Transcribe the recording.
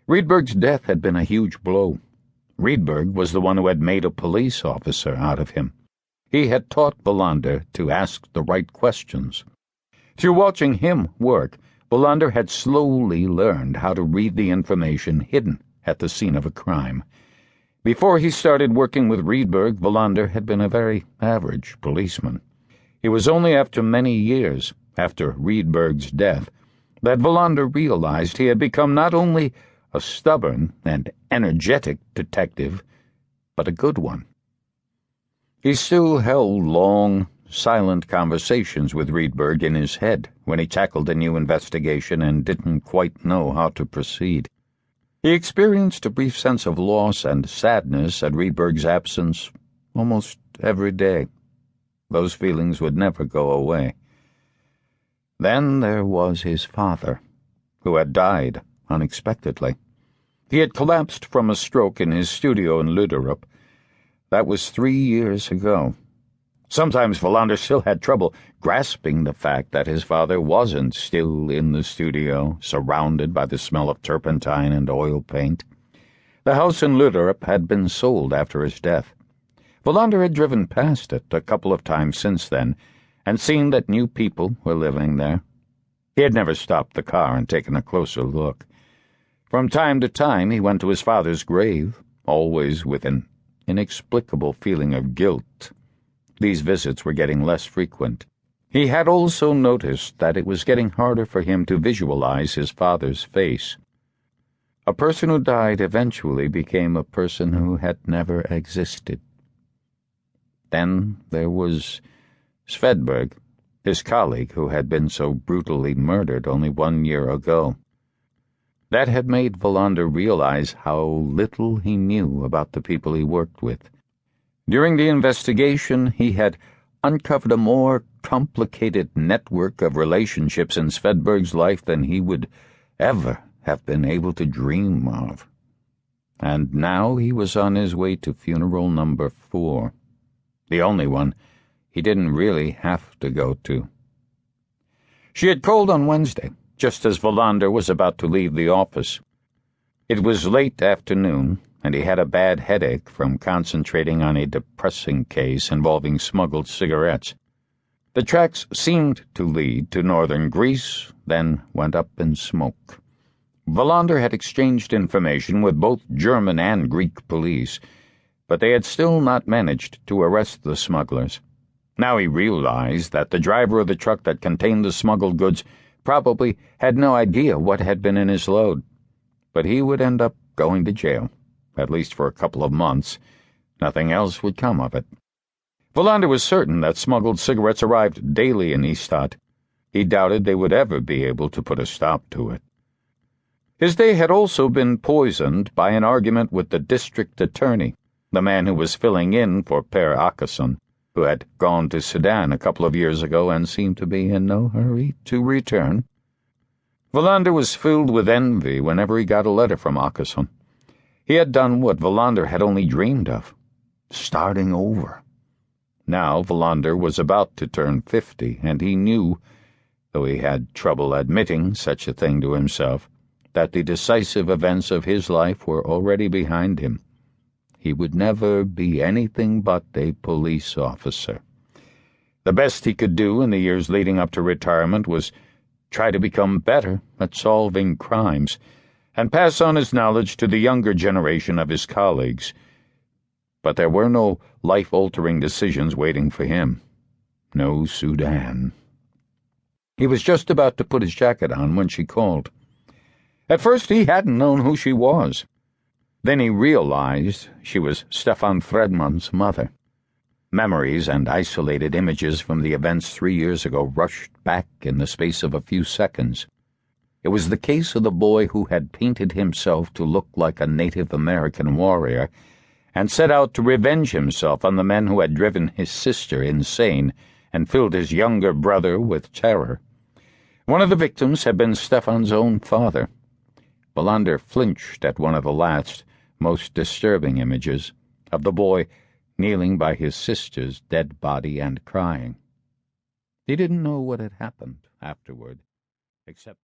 Rydberg's death had been a huge blow. Rydberg was the one who had made a police officer out of him. He had taught Wallander to ask the right questions. Through watching him work, Wallander had slowly learned how to read the information hidden at the scene of a crime. Before he started working with Rydberg, Wallander had been a very average policeman. It was only after many years, after Rydberg's death, that Wallander realized he had become not only a stubborn and energetic detective, but a good one. He still held long, silent conversations with Rydberg in his head when he tackled a new investigation and didn't quite know how to proceed. He experienced a brief sense of loss and sadness at Rydberg's absence almost every day. Those feelings would never go away. Then there was his father, who had died unexpectedly. He had collapsed from a stroke in his studio in Luderup. That was 3 years ago. Sometimes Wallander still had trouble grasping the fact that his father wasn't still in the studio, surrounded by the smell of turpentine and oil paint. The house in Luderup had been sold after his death. Wallander had driven past it a couple of times since then and seen that new people were living there. He had never stopped the car and taken a closer look. From time to time he went to his father's grave, always with an inexplicable feeling of guilt. These visits were getting less frequent. He had also noticed that it was getting harder for him to visualize his father's face. A person who died eventually became a person who had never existed. Then there was Svedberg, his colleague who had been so brutally murdered only 1 year ago. That had made Wallander realize how little he knew about the people he worked with. During the investigation, he had uncovered a more complicated network of relationships in Svedberg's life than he would ever have been able to dream of. And now he was on his way to funeral number 4, the only one he didn't really have to go to. She had called on Wednesday, just as Wallander was about to leave the office. It was late afternoon, and he had a bad headache from concentrating on a depressing case involving smuggled cigarettes. The tracks seemed to lead to northern Greece, then went up in smoke. Wallander had exchanged information with both German and Greek police, but they had still not managed to arrest the smugglers. Now he realized that the driver of the truck that contained the smuggled goods probably had no idea what had been in his load, but he would end up going to jail, at least for a couple of months. Nothing else would come of it. Wallander was certain that smuggled cigarettes arrived daily in Istad. He doubted they would ever be able to put a stop to it. His day had also been poisoned by an argument with the district attorney, the man who was filling in for Per Åkesson, who had gone to Sudan a couple of years ago and seemed to be in no hurry to return. Wallander was filled with envy whenever he got a letter from Åkesson. He had done what Wallander had only dreamed of, starting over. Now Wallander was about to turn 50, and he knew, though he had trouble admitting such a thing to himself, that the decisive events of his life were already behind him. He would never be anything but a police officer. The best he could do in the years leading up to retirement was try to become better at solving crimes and pass on his knowledge to the younger generation of his colleagues. But there were no life-altering decisions waiting for him. No Sudan. He was just about to put his jacket on when she called. At first he hadn't known who she was. Then he realized she was Stefan Fredman's mother. Memories and isolated images from the events 3 years ago rushed back in the space of a few seconds. It was the case of the boy who had painted himself to look like a Native American warrior and set out to revenge himself on the men who had driven his sister insane and filled his younger brother with terror. One of the victims had been Stefan's own father. Wallander flinched at one of the last, most disturbing images of the boy kneeling by his sister's dead body and crying. He didn't know what had happened afterward, except